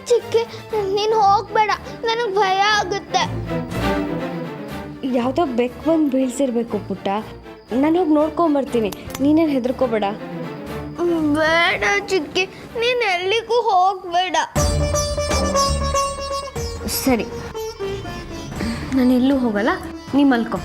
ಚಿಕ್ಕಿ, ನೀನು ಹೋಗ್ಬೇಡ, ನನಗೆ ಭಯ ಆಗುತ್ತೆ. ಯಾವುದೋ ಬೆಕ್ಕು ಬಂದು ಬೀಳ್ಸಿರ್ಬೇಕು ಪುಟ್ಟ. ನಾನು ಹೋಗಿ ನೋಡ್ಕೊಂಬರ್ತೀನಿ, ನೀನೇನು ಹೆದರ್ಕೋಬೇಡ. ಬೇಡ ಚಿಕ್ಕಿ, ನೀನು ಎಲ್ಲಿಗೂ ಹೋಗಬೇಡ. ಸರಿ, ನಾನು ಎಲ್ಲೂ ಹೋಗಲ್ಲ, ನೀ ಮಲ್ಕೋ.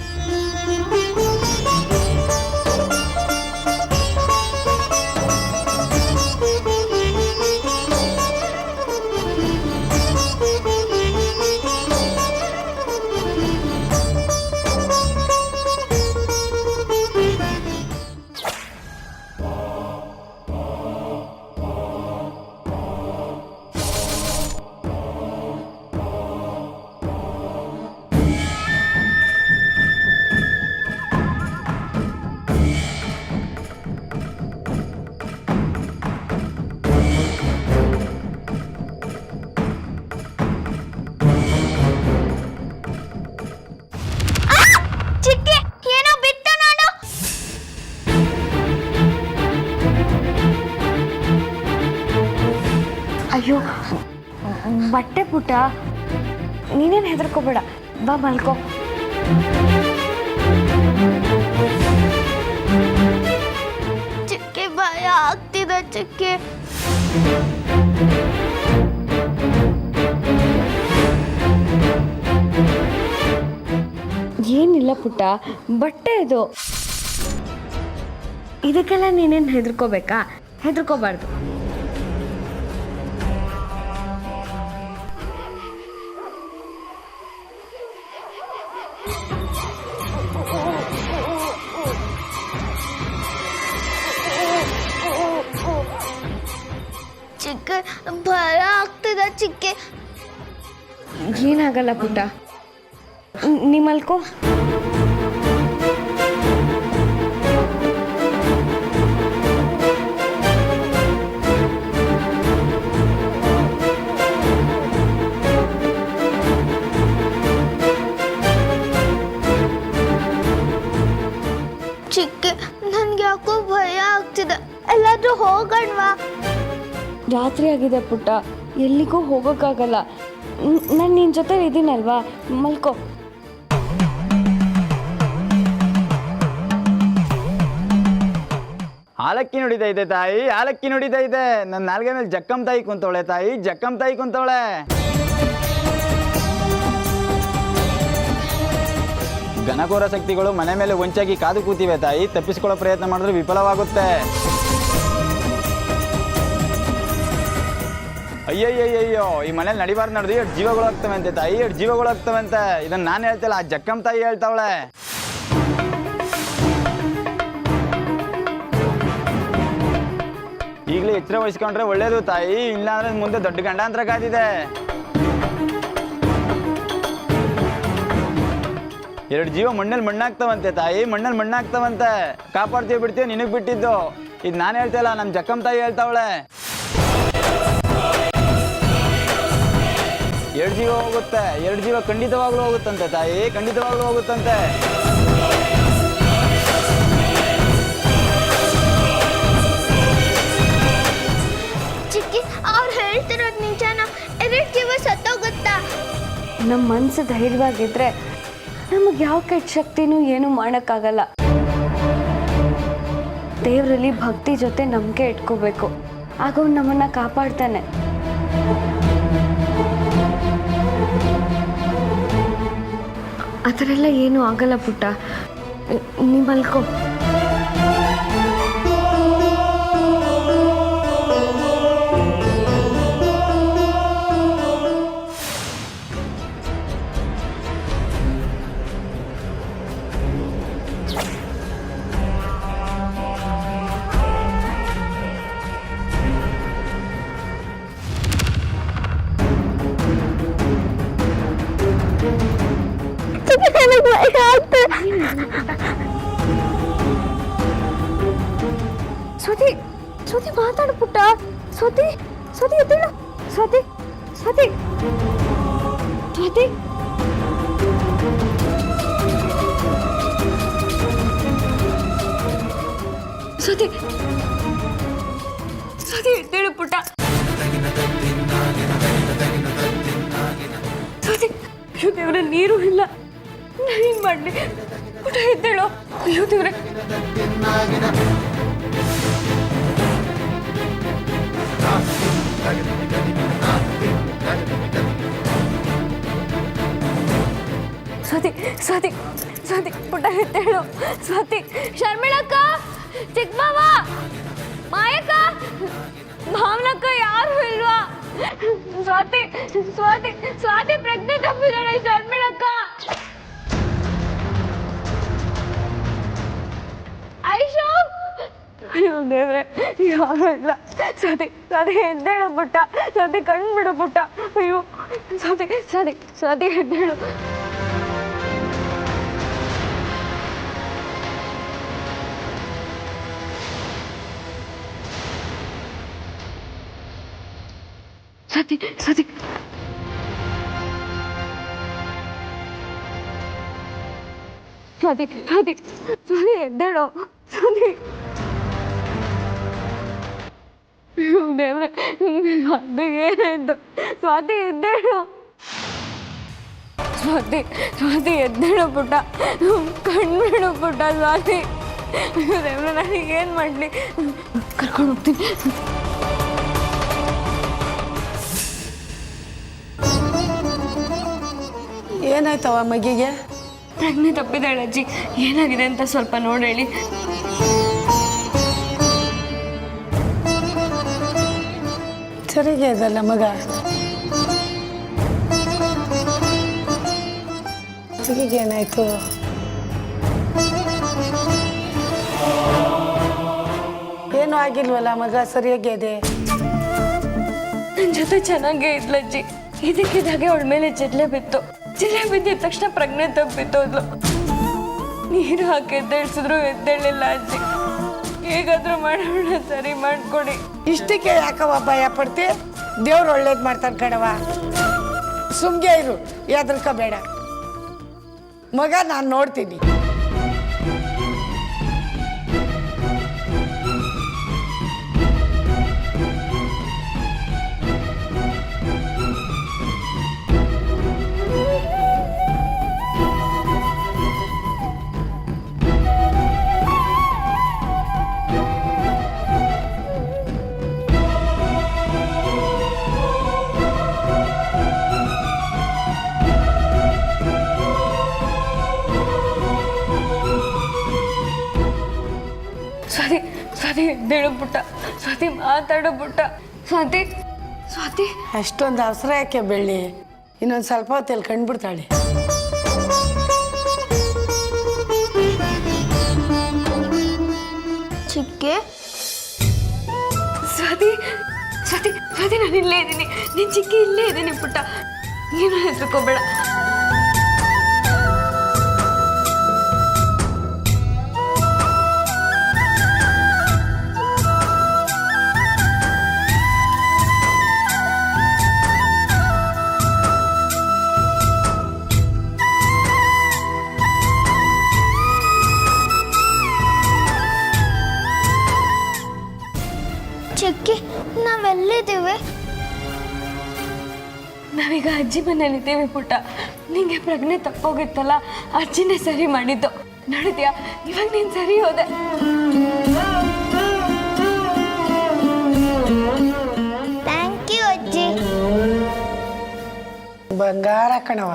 ಚಿಕ್ಕಿ, ಏನೋ ಬಿತ್ತು ನೋಡು. ಅಯ್ಯೋ ಬಟ್ಟೆ ಪುಟ್ಟ, ನೀನೇನು ಹೆದರ್ಕೋಬೇಡ, ಬಾ ಮಲ್ಕೋ. ಚಿಕ್ಕಿ, ಭಯ ಆಗ್ತಿದೆ ಚಿಕ್ಕಿ. ಏನಿಲ್ಲ ಪುಟ್ಟ, ಬಟ್ಟೆ ಇದು. ಇದಕ್ಕೆಲ್ಲ ನೀನೇನು ಹೆದರ್ಕೋಬೇಕಾ? ಹೆದರ್ಕೋಬಾರ್ದು. ಚಿಕ್ಕಿ, ಭಯ ಆಗ್ತಿದೆ ಚಿಕ್ಕಿ. ಏನಾಗಲ್ಲ ಪುಟ್ಟ, ನೀ ಮಲ್ಕೋ. ಚಿಕ್ಕಿ, ನನ್ಗೆ ಯಾಕೋ ಭಯ ಆಗ್ತಿದೆ. ಎಲ್ಲಾದ್ರೂ ಹೋಗೋಣವಾ? ರಾತ್ರಿ ಆಗಿದೆ ಪುಟ್ಟ, ಎಲ್ಲಿಗೂ ಹೋಗೋಕ್ಕಾಗಲ್ಲ. ನಾನು ನಿನ್ನ ಜೊತೆ ಇದ್ದೀನಲ್ವಾ, ಮಲ್ಕೋ. ಆಲಕ್ಕಿ ನುಡಿತಾ ಇದೆ ತಾಯಿ, ಆಲಕ್ಕಿ ನುಡಿತಾ ಇದೆ. ನನ್ನ ನಾಲ್ಗೆ ಮೇಲೆ ಜಕ್ಕಂ ತಾಯಿ ಕುಂತವಳೆ ತಾಯಿ, ಜಕ್ಕಂ ತಾಯಿ ಕುಂತವಳೆ. ಘನಘೋರ ಶಕ್ತಿಗಳು ಮನೆ ಮೇಲೆ ಹೊಂಚಾಗಿ ಕಾದು ಕೂತಿವೆ ತಾಯಿ. ತಪ್ಪಿಸ್ಕೊಳ್ಳೋ ಪ್ರಯತ್ನ ಮಾಡಿದ್ರೆ ವಿಫಲವಾಗುತ್ತೆ. ಅಯ್ಯಯ್ಯಯ್ಯೋ, ಈ ಮನೇಲಿ ನಡಿಬಾರ್ದು ನಡೆದು 2 ಜೀವಗಳು ಆಗ್ತವೆ ಅಂತೆ ತಾಯಿ, 2 ಜೀವಗಳು ಆಗ್ತವೆ ಅಂತೆ. ಇದನ್ನ ನಾನು ಹೇಳ್ತಿಲ್ಲ, ಆ ಜಕ್ಕಂ ತಾಯಿ ಹೇಳ್ತಾವಳೆ. ಈಗಲೇ ಎಚ್ಚರ ವಹಿಸ್ಕೊಂಡ್ರೆ ಒಳ್ಳೇದು ತಾಯಿ, ಇಲ್ಲಾಂದ್ರೆ ಮುಂದೆ ದೊಡ್ಡ ಗಂಡಾಂತರ ಕಾದಿದೆ. 2 ಜೀವ ಮಣ್ಣಲ್ಲಿ ಮಣ್ಣಾಗ್ತವಂತೆ ತಾಯಿ, ಮಣ್ಣಲ್ಲಿ ಮಣ್ಣಾಗ್ತವಂತೆ. ಕಾಪಾಡ್ತೀವಿ ಬಿಡ್ತೀವಿ, ನಿನಗೆ ಬಿಟ್ಟಿದ್ದು. ಇದು ನಾನು ಹೇಳ್ತಿಲ್ಲ, ನಮ್ಮ ಜಕ್ಕಂ ತಾಯಿ ಹೇಳ್ತಾವಳೆ. 2 ಜೀವ ಹೋಗುತ್ತೆ, 2 ಜೀವ ಖಂಡಿತವಾಗ್ಲೂ ಹೋಗುತ್ತಂತೆ ತಾಯಿ, ಖಂಡಿತವಾಗ್ಲೂ ಹೋಗುತ್ತಂತೆ. ಚಿಕ್ಕಿ, ಅವ್ರು ಹೇಳ್ತಿರೋದು ನಿಜಾನ? 2 ಜೀವ ಸತ್ತೋಗುತ್ತಾ? ನಮ್ಮ ಮನಸ್ಸು ಧೈರ್ಯವಾಗಿದ್ರೆ ನಮಗೆ ಯಾವ ಕೆಟ್ಟ ಶಕ್ತಿನೂ ಏನೂ ಮಾಡೋಕ್ಕಾಗಲ್ಲ. ದೇವರಲ್ಲಿ ಭಕ್ತಿ ಜೊತೆ ನಂಬಿಕೆ ಇಟ್ಕೋಬೇಕು, ಆಗ ಅವ್ನು ನಮ್ಮನ್ನು ಕಾಪಾಡ್ತಾನೆ. ಆ ಥರ ಎಲ್ಲ ಏನೂ ಆಗಲ್ಲ ಪುಟ್ಟ, ನೀ ಮಲ್ಕೋ. ಸ್ವಾತಿ, ಸ್ವಾತಿ ಮಾತಾಡು ಪುಟ್ಟ. ಸ್ವಾತಿ, ಸ್ವಾತಿ ಎದ್ದೇಳು. ಸ್ವಾತಿ, ಸ್ವಾತಿ, ಸ್ವಾತಿ. ಸ್ವಾತಿ, ಸ್ವಾತಿ ಎದ್ದೇಳು ಪುಟ್ಟ. ದೇವ್ರೆ ನೀರು ಇಲ್ಲ, ಏನು ಮಾಡಲಿ? ಪುಟ ಎದ್ದೇಳೋ. ಅಯ್ಯೋ ದೇವ್ರೆ. ಸ್ವಾತಿ ಸ್ವಾತಿ ಸ್ವಾತಿ ಪುಟ ಎದ್ದೇಳು. ಸ್ವಾತಿ, ಶರ್ಮಿಳಕ್ಕ, ಚಿಕ್ಕಮಾವ, ಮಾಯಕ್ಕ, ಭಾವನಕ್ಕ ಯಾರು ಇಲ್ವಾ? ಸ್ವಾತಿ ಸ್ವಾತಿ ಸ್ವಾತಿ ಪ್ರಜ್ಞೆ ತಪ್ಪಿದಾಳೆ. ಶರ್ಮಿಳಕ್ಕ, ಐಶು. ಅಯ್ಯೋ ದೇವ್ರೆ, ಯಾರು ಇಲ್ಲ. ಸ್ವಾತಿ ಸ್ವಾತಿ ಎದ್ದೇಳು ಪುಟ್ಟ. ಸ್ವಾತಿ ಕಣ್ಬಿಡು ಪುಟ್ಟ. ಅಯ್ಯೋ ಸ್ವಾತಿ ಸ್ವಾತಿ ಸ್ವಾತಿ ಎದ್ದೇಳು. ಸ್ವಾತಿ ಸ್ವಾತಿ ಸ್ವಾತಿ ಸ್ವಾತಿ ಸ್ವಾತಿ ಎದ್ದೇಳು. ಸ್ವಾತಿ, ಅಯ್ಯೋ ದೇವ್ರೆ, ಅದು ಏನಾಯ್ತು? ಸ್ವಾತಿ ಎದ್ದೇಳು. ಸ್ವಾತಿ ಸ್ವಾತಿ ಎದ್ದೇಳು ಪುಟ್ಟ. ಕಣ್ಬಿಡು ಪುಟ್ಟ. ಸ್ವಾತಿ, ಅಯ್ಯೋ ದೇವ್ರೆ, ನನಗೇನು ಮಾಡಲಿ? ಕರ್ಕೊಂಡು ಹೋಗ್ತೀನಿ. ಏನಾಯ್ತವ ಮಗಿಗೆ? ಪ್ರಜ್ಞೆ ತಪ್ಪಿದಾಳೆ ಅಜ್ಜಿ. ಏನಾಗಿದೆ ಅಂತ ಸ್ವಲ್ಪ ನೋಡಿ ಹೇಳಿ. ಸರಿಗೆ ಅದಲ್ಲ ಮಗ. ಮಗಿಗೆ ಏನಾಯ್ತು? ಏನೂ ಆಗಿಲ್ವಲ್ಲ ಮಗ, ಸರಿಯಾಗಿ ಇದೆ. ನನ್ನ ಜೊತೆ ಚೆನ್ನಾಗೇ ಇದ್ಲಜ್ಜಿ. ಇದಕ್ಕಿದ್ದಾಗೆ ಅವಳ ಮೇಲೆ ಜಿಲ್ಲೆ ಬಿತ್ತು. ಜಿಲ್ಲೆ ಬಿದ್ದಿದ ತಕ್ಷಣ ಪ್ರಜ್ಞೆ ತಪ್ಪಿತ್ತೋದ್ಲು. ನೀರು ಹಾಕಿ ಎದ್ದೇಳಿಸಿದ್ರು ಎದ್ದೇಳಿಲ್ಲ ಅಜ್ಜಿ. ಹೇಗಾದ್ರೂ ಮಾಡೋಣ, ಸರಿ ಮಾಡ್ಕೊಡಿ. ಇಷ್ಟಕ್ಕೆ ಯಾಕವ ಭಯ ಪಡ್ತಿ? ದೇವ್ರು ಒಳ್ಳೇದು ಮಾಡ್ತಾನೆ ಕಣವ. ಸುಮ್ಗೆ ಇರು, ಹೆದರ್ಕೋಬೇಡ ಮಗ, ನಾನು ನೋಡ್ತೀನಿ. ಸ್ವಾತಿ ಸ್ವಾತಿ ಎದ್ದೇಳು ಪುಟ್ಟ. ಸ್ವಾತಿ ಮಾತಾಡು ಪುಟ್ಟ. ಸ್ವಾತಿ ಸ್ವಾತಿ. ಅಷ್ಟೊಂದು ಅವಸರ ಯಾಕೆ ಬೆಳ್ಳಿ? ಇನ್ನೊಂದು ಸ್ವಲ್ಪ ಹೊತ್ತಲ್ಲಿ ಕಂಡುಬಿಡ್ತಾಳೆ. ಚಿಕ್ಕೆ, ಸ್ವಾತಿ ಸ್ವಾತಿ ಸ್ವಾತಿ, ನಾನು ಇಲ್ಲೇ ಇದ್ದೀನಿ. ನಿನ್ ಚಿಕ್ಕಿ ಇಲ್ಲೇ ಇದ್ದೀನಿ ಪುಟ್ಟ. ಏನು ಹೆದರ್ಕೋಬೇಡ. ಚಿಕ್ಕಿ, ನಾವೆಲ್ಲಿದ್ದೀವಿ? ನಾವೀಗ ಅಜ್ಜಿ ಮನೇಲಿದ್ದೇವೆ ಪುಟ್ಟ. ನಿಂಗೆ ಪ್ರಜ್ಞೆ ತಪ್ಪೋಗಿತ್ತಲ್ಲ, ಅಜ್ಜಿನೇ ಸರಿ ಮಾಡಿದ್ದು. ನೋಡಿದ್ಯಾ, ಇವಾಗ ನೀನು ಸರಿ ಹೋದೆ. ಥ್ಯಾಂಕ್ ಯು ಅಜ್ಜಿ. ಬಂಗಾರ ಕಣವ.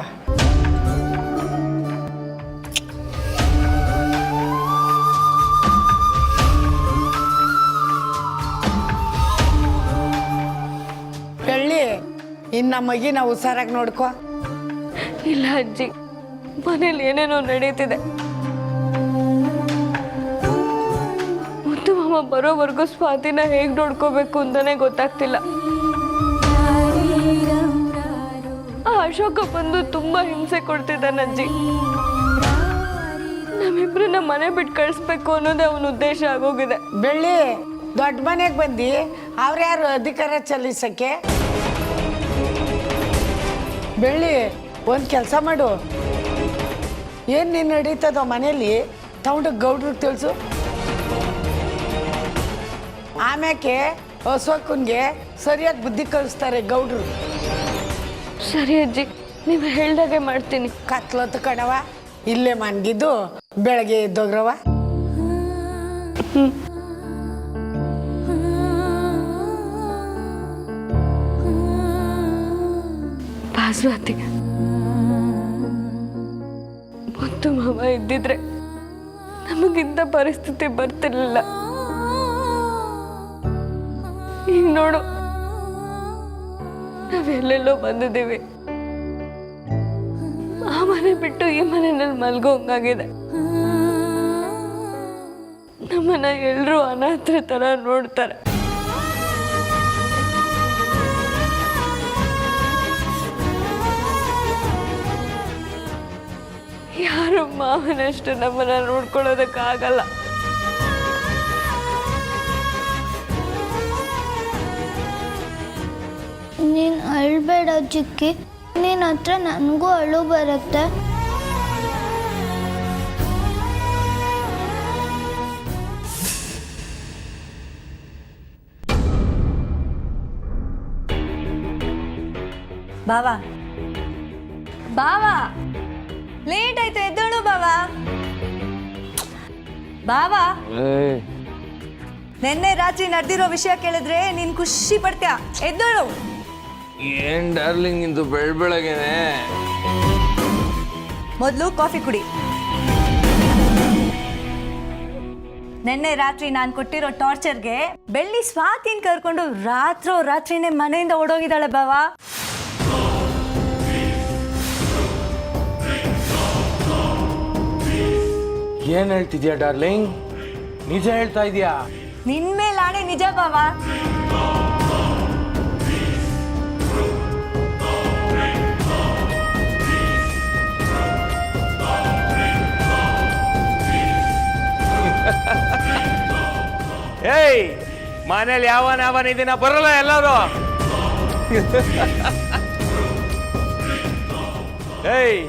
ಬೆಳ್ಳಿ, ಇನ್ನು ಮಗಿನ ಹುಷಾರಾಗಿ ನೋಡ್ಕೋ. ಇಲ್ಲ ಅಜ್ಜಿ, ಮನೇಲಿ ಏನೇನೋ ನಡೀತಿದೆ. ಮುದ್ದು ಮಾಮ ಬರೋವರೆಗೂ ಸ್ವಾತಿನ ಹೇಗೆ ನೋಡ್ಕೋಬೇಕು ಅಂತಾನೆ ಗೊತ್ತಾಗ್ತಿಲ್ಲ. ಆ ಅಶೋಕ ಬಂದು ತುಂಬಾ ಹಿಂಸೆ ಕೊಡ್ತಿದ್ದಾನೆ ಅಜ್ಜಿ. ನಮ್ಮಿಬ್ರನ್ನ ಮನೆ ಬಿಟ್ಟು ಕಳಿಸ್ಬೇಕು ಅನ್ನೋದೇ ಅವನ ಉದ್ದೇಶ ಆಗೋಗಿದೆ. ಬೆಳ್ಳಿ, ದೊಡ್ಡ ಮನೆಗೆ ಬಂದು ಅವ್ರ್ಯಾರು ಅಧಿಕಾರ ಚಲಿಸಕ್ಕೆ? ಬೆಳ್ಳಿ, ಒಂದು ಕೆಲಸ ಮಾಡು. ಏನು ನೀನು ನಡೀತದೋ ಮನೇಲಿ ತಗೊಂಡು ಗೌಡ್ರಿಗೆ ತಿಳಿಸು. ಆಮ್ಯಾಕೆ ಅಶೋಕನ್ಗೆ ಸರಿಯಾಗಿ ಬುದ್ಧಿ ಕಲಿಸ್ತಾರೆ ಗೌಡ್ರು. ಸರಿ ಅಜ್ಜಿ, ನೀವು ಹೇಳ್ದಾಗೆ ಮಾಡ್ತೀನಿ. ಕತ್ಲೊತ್ತು ಕಣವ, ಇಲ್ಲೇ ಮನ್ಗಿದ್ದು ಬೆಳಗ್ಗೆ ಎದ್ದೋಗ್ರವ. ಬಾಸು ಅತ್ತಿಗೆ, ಮುತ್ತು ಮಾವ ಇದ್ದಿದ್ರೆ ನಮಗಿಂತ ಪರಿಸ್ಥಿತಿ ಬರ್ತಿರ್ಲಿಲ್ಲ. ಈಗ ನೋಡು, ನಾವೆಲ್ಲೆಲ್ಲೋ ಬಂದಿದ್ದೀವಿ. ಆ ಮನೆ ಬಿಟ್ಟು ಈ ಮನೆಯಲ್ಲಿ ಮಲ್ಗೋಂಗಾಗಿದೆ. ನಮ್ಮನ್ನ ಎಲ್ಲರೂ ಅನಾಥರ ತರ ನೋಡ್ತಾರೆ. ಯಾರು ಮಾವನಷ್ಟು ನಮ್ಮನ್ನ ನೋಡ್ಕೊಳ್ಳೋದಕ್ಕಾಗಲ್ಲ. ನೀನು ಅಳ್ಬೇಡ ಚಿಕ್ಕಿ, ನಿನ್ನ ಹತ್ರ ನನಗೂ ಅಳು ಬರುತ್ತೆ. ಬಾವಾ ಬಾವಾ, ಲೇಟ್ ಆಯ್ತು, ಎದ್ದೋಳು ಬಾವಾ. ಬಾವಾ, ನಿನ್ನೆ ರಾತ್ರಿ ನಡೆದಿರೋ ವಿಷಯ ಕೇಳಿದ್ರೆ ನೀನ್ ಖುಷಿ ಪಡ್ತೀಯ. ಎದ್ದೋಳು. ಏನ್ ಡಾರ್ಲಿಂಗ್ ಇಂದು ಬೆಳಬೆಳಗ್ಗೆನೆ? ಮೊದಲು ಕಾಫಿ ಕುಡಿ. ನಿನ್ನೆ ರಾತ್ರಿ ನಾನು ಕೊಟ್ಟಿರೋ ಟಾರ್ಚರ್ಗೆ ಬೆಳ್ಳಿ ಸ್ವಾತಿನ್ ಕರ್ಕೊಂಡು ರಾತ್ರಿನೇ ಮನೆಯಿಂದ ಓಡೋಗಿದ್ದಾಳೆ ಬಾವಾ. ಏನ್ ಹೇಳ್ತಿದ್ಯಾ ಡಾರ್ಲಿಂಗ್? ನಿಜ ಹೇಳ್ತಾ ಇದೀಯಾ? ನಿನ್ ಮೇಲೆ ಆಣೆ ನಿಜ ಬಾವಾ. ಏಯ್, ಮನೇಲಿ ಯಾವನ ಇದನ್ನ ಬರಲ್ಲ ಎಲ್ಲರೂ. ಏಯ್,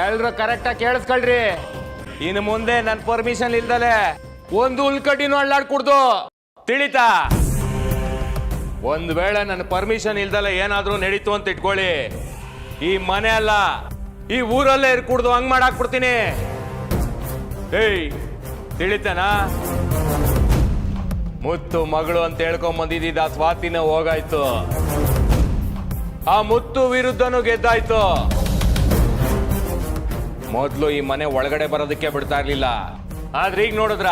ಎಲ್ರು ಕರೆಕ್ಟಾಗಿ ಕೇಳಿಸ್ಕೊಳ್ರಿ. ಇನ್ನು ಮುಂದೆ ನನ್ನ ಪರ್ಮಿಷನ್ ಇಲ್ದಲೆ ಒಂದು ಉಳ್ಕಡ್ಡಿನೂ ಅಳ್ಳಾಡ್ಕೊಡ್ದು, ತಿಳಿತಾ? ಒಂದ್ ವೇಳೆ ನನ್ನ ಪರ್ಮಿಷನ್ ಇಲ್ದಲೆ ಏನಾದ್ರೂ ನಡೀತು ಅಂತ ಇಟ್ಕೊಳ್ಳಿ, ಈ ಮನೆ ಅಲ್ಲ ಈ ಊರಲ್ಲೇ ಇರ್ಕೂಡ್ದು, ಹಂಗ್ ಮಾಡಾಕ್ಬಿಡ್ತೀನಿ. ಏಯ್, ತಿಳಿತಾನಾ? ಮುತ್ತು ಮಗಳು ಅಂತ ಹೇಳ್ಕೊಂಡ್ ಬಂದಿದ್ದ ಸ್ವಾತಿನ ಹೋಗಾಯ್ತು, ಆ ಮುತ್ತು ವಿರುದ್ಧನೂ ಗೆದ್ದಾಯ್ತು. ಮೊದ್ಲು ಈ ಮನೆ ಒಳಗಡೆ ಬರೋದಕ್ಕೆ ಬಿಡ್ತಾ ಇರ್ಲಿಲ್ಲ, ಆದ್ರೆ ಈಗ ನೋಡಿದ್ರ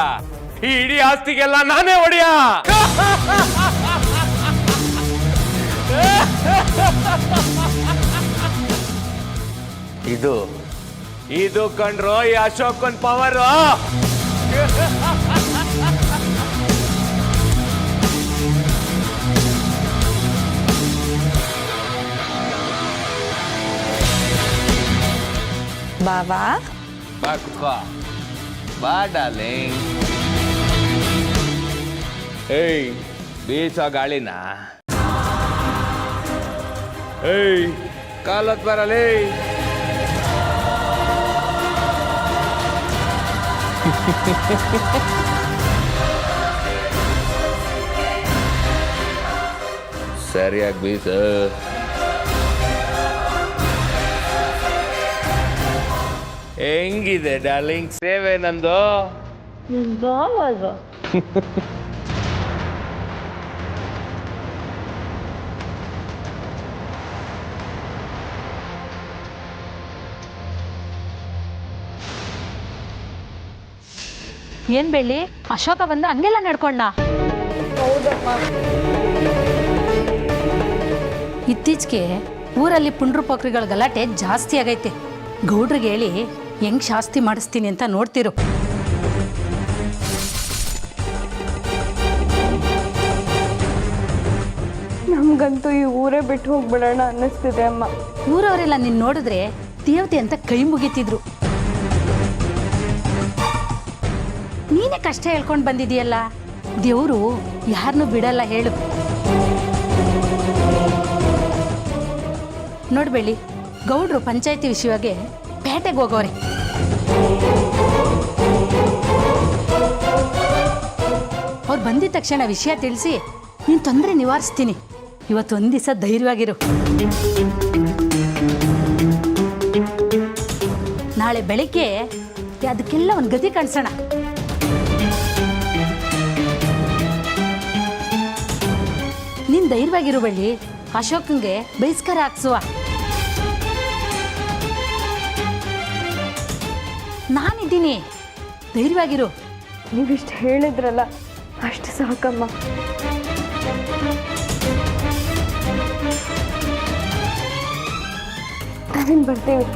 ಈ ಇಡೀ ಆಸ್ತಿಗೆಲ್ಲ ನಾನೇ ಒಡೆಯ. ಇದು ಕಂಡ್ರೋ ಈ ಅಶೋಕನ್ ಪವರ್. ಬಾವಾ, ಬಾ ಕುತ್ಕೋ, ಬಾ ಡಾರ್ಲಿಂಗ್. ಏಯ್, ಬೀಸೋ ಗಾಳಿನ. ಏಯ್, ಕಾಲತ್ ಬರಲೇ. ಸರಿಯಾಗಿ ಬೀಸ. ಹೆಂಗಿದೆ ಡಾರ್ಲಿಂಗ್ ಸೇವೆ ನಂದು? ಏನ್ ಬೆಳ್ಳಿ, ಅಶೋಕ ಬಂದ ಹಂಗೆಲ್ಲ ನಡ್ಕೊಂಡ? ಇತ್ತೀಚೆಗೆ ಊರಲ್ಲಿ ಪುಂಡ್ರು ಪೋಖ್ರಿಗಳ ಗಲಾಟೆ ಜಾಸ್ತಿ ಆಗೈತೆ. ಗೌಡ್ರಿಗೆ ಹೇಳಿ ಹೆಂಗ್ ಶಾಸ್ತಿ ಮಾಡಿಸ್ತೀನಿ ಅಂತ ನೋಡ್ತಿರು. ನಮ್ಗಂತೂ ಈ ಊರೇ ಬಿಟ್ಟು ಹೋಗ್ಬಿಡೋಣ ಅನ್ನಿಸ್ತಿದೆ ಅಮ್ಮ. ಊರವರೆಲ್ಲ ನಿನ್ ನೋಡಿದ್ರೆ ದೇವತೆ ಅಂತ ಕೈ ಮುಗಿತಿದ್ರು. ನೀನೇ ಕಷ್ಟ ಹೇಳ್ಕೊಂಡು ಬಂದಿದೀಯಲ್ಲ, ದೇವರು ಯಾರನ್ನೂ ಬಿಡಲ್ಲ ಹೇಳು. ನೋಡ್ಬೇಡಿ, ಗೌಡ್ರು ಪಂಚಾಯತಿ ವಿಷಯವಾಗಿ ಪೇಟೆಗೆ ಹೋಗೋರೆ. ಅವ್ರು ಬಂದಿದ ತಕ್ಷಣ ವಿಷಯ ತಿಳಿಸಿ ನೀನು ತೊಂದರೆ ನಿವಾರಿಸ್ತೀನಿ. ಇವತ್ತೊಂದು ದಿವಸ ಧೈರ್ಯವಾಗಿರು. ನಾಳೆ ಬೆಳಿಗ್ಗೆ ಅದಕ್ಕೆಲ್ಲ ಒಂದು ಗತಿ ಕಾಣಿಸೋಣ. ನೀನ್ ಧೈರ್ಯವಾಗಿರು ಬಳ್ಳಿ, ಅಶೋಕಂಗೆ ಬಹಿಷ್ಕಾರ ಹಾಕ್ಸುವ. ನಾನಿದ್ದೀನಿ, ಧೈರ್ಯವಾಗಿರು. ನೀವಿಷ್ಟು ಹೇಳಿದ್ರಲ್ಲ ಅಷ್ಟು ಸಾಕಮ್ಮ. ನಾವೇನು ಬರ್ತೀವಿ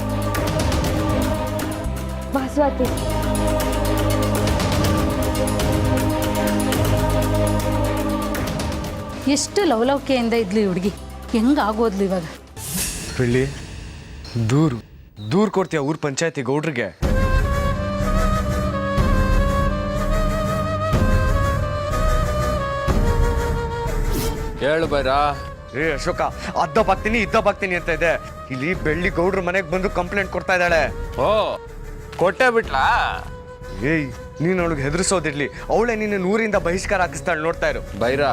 ಬಾಸ್ವಾತಿ. ಎಷ್ಟು ಲವಲವಿಕೆಯಿಂದ ಇದ್ಲು ಈ ಹುಡುಗಿ, ಹೆಂಗಾಗೋದ್ಲು ಇವಾಗ. ಬೆಳ್ಳಿ ದೂರ್ ಕೊಡ್ತೀಯ ಊರ್ ಪಂಚಾಯತಿ ಗೌಡ್ರಿಗೆ? ಹೇಳು ಬೈರಾ. ಏ ಅಶೋಕ, ಅದ್ದಬಾಗ್ತೀನಿ ಇದ್ದಬಾಗ್ತೀನಿ ಅಂತ ಇದೆ. ಇಲ್ಲಿ ಬೆಳ್ಳಿ ಗೌಡ್ರ ಮನೆಗೆ ಬಂದು ಕಂಪ್ಲೇಂಟ್ ಕೊಡ್ತಾ ಇದ್ದಾಳೆ. ಓ, ಕೊಟ್ಟೆ ಬಿಟ್ಲಾ? ಏಯ್, ನೀನ್ ಅವಳಿಗೆ ಹೆದರ್ಸೋದಿರ್ಲಿ, ಅವಳೇ ನಿನ್ನ ಊರಿಂದ ಬಹಿಷ್ಕಾರ ಹಾಕಿಸ್ತಾಳೆ, ನೋಡ್ತಾ ಇರು. ಬೈರಾ,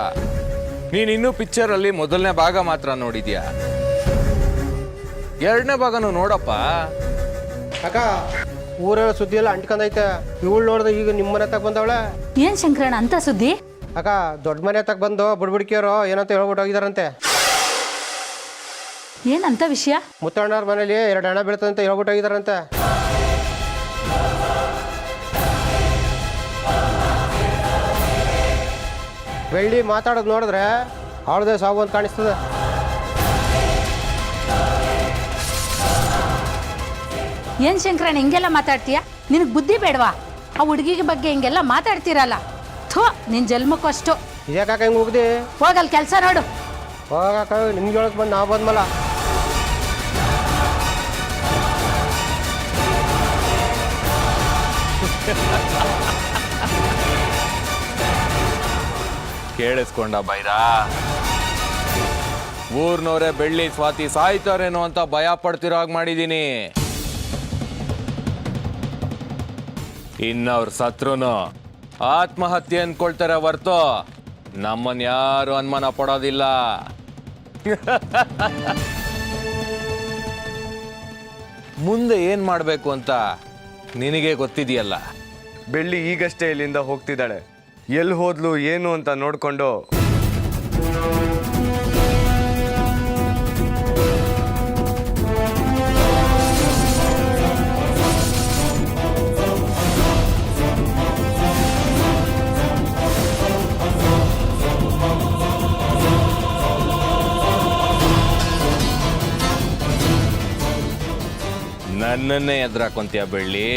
ನೀನ್ ಇನ್ನೂ ಪಿಕ್ಚರ್ ಅಲ್ಲಿ ಮೊದಲನೇ ಭಾಗ ಮಾತ್ರ ನೋಡಿದ್ಯಾ, ಎರಡನೇ ಭಾಗನು ನೋಡಪ್ಪ. ಅಕ್ಕ, ಊರ ಸುದ್ದಿ ಎಲ್ಲ ಅಂಟ್ಕೊಂಡೈತೆ. ಇವಳು ನೋಡ್ದೆ ಈಗ ನಿಮ್ಮ ಮನೆ ತಗ ಬಂದವಳೆ. ಏನ್ ಶಂಕರಣ್ಣ ಅಂತ ಸುದ್ದಿ? ಅಕ್ಕ, ದೊಡ್ಡ ಮನೆ ತಗ ಬಂದು ಬುಡ್ಬಿಡ್ಕಿಯವರು ಏನಂತ ಹೇಳ್ಬಿಟ್ಟು ಹೋಗಿದಾರಂತೆ. ಏನಂತ ವಿಷಯ? ಮುತ್ತಣ್ಣವ್ರ ಮನೇಲಿ 2 ಹಣ ಬೀಳ್ತದಂತ ಹೇಳ್ಬಿಟ್ಟು ಹೋಗಿದಾರಂತೆ. ಬೆಳ್ಳಿ ಮಾತಾಡೋದು ನೋಡಿದ್ರೆ ಅವಳದೇ ಸಾವು ಅಂತ ಕಾಣಿಸ್ತದೆ. ಏನ್ ಶಂಕರಣ್ಣ ಹಿಂಗೆಲ್ಲ ಮಾತಾಡ್ತೀಯ? ನಿನಗೆ ಬುದ್ಧಿ ಬೇಡವಾ? ಆ ಹುಡುಗಿಗೆ ಬಗ್ಗೆ ಹಿಂಗೆಲ್ಲ ಮಾತಾಡ್ತೀರಲ್ಲ, ಥೋ, ನಿನ್ ಜನ್ಮಕ್ಕೂ ಅಷ್ಟು. ಇದೇ ಕಾಕ ಹಿಂಗೆ ಹೋಗ್ದಿ? ಹೋಗಲ್ ಕೆಲಸ ನೋಡು. ಹೋಗಾಕ ನಿಮ್ಗೆ ಹೇಳಕ್ ಬಂದು ನಾವು ಬಂದ್ಮಲ್ಲ. ಕೇಳಿಸ್ಕೊಂಡ ಬೈರಾ? ಊರ್ನವರೇ ಬೆಳ್ಳಿ ಸ್ವಾತಿ ಸಾಯ್ತಾರೇನೋ ಅಂತ ಭಯ ಪಡ್ತಿರೋ ಹಾಗೆ ಮಾಡಿದ್ದೀನಿ. ಇನ್ನವ್ರ ಸತ್ರುನು ಆತ್ಮಹತ್ಯೆ ಅನ್ಕೊಳ್ತಾರೆ ಹೊರ್ತು ನಮ್ಮನ್ ಯಾರು ಅನುಮಾನ ಪಡೋದಿಲ್ಲ. ಮುಂದೆ ಏನ್ ಮಾಡ್ಬೇಕು ಅಂತ ನಿನಗೆ ಗೊತ್ತಿದೆಯಲ್ಲ. ಬೆಳ್ಳಿ ಈಗಷ್ಟೇ ಇಲ್ಲಿಂದ ಹೋಗ್ತಿದ್ದಾಳೆ. ಎಲ್ಲಿ ಹೋದ್ಲು ಏನು ಅಂತ ನೋಡ್ಕೊಂಡು ನನ್ನನ್ನೇ ಎದುರಾಕೊಂತೀಯ ಬೆಳ್ಳಿ?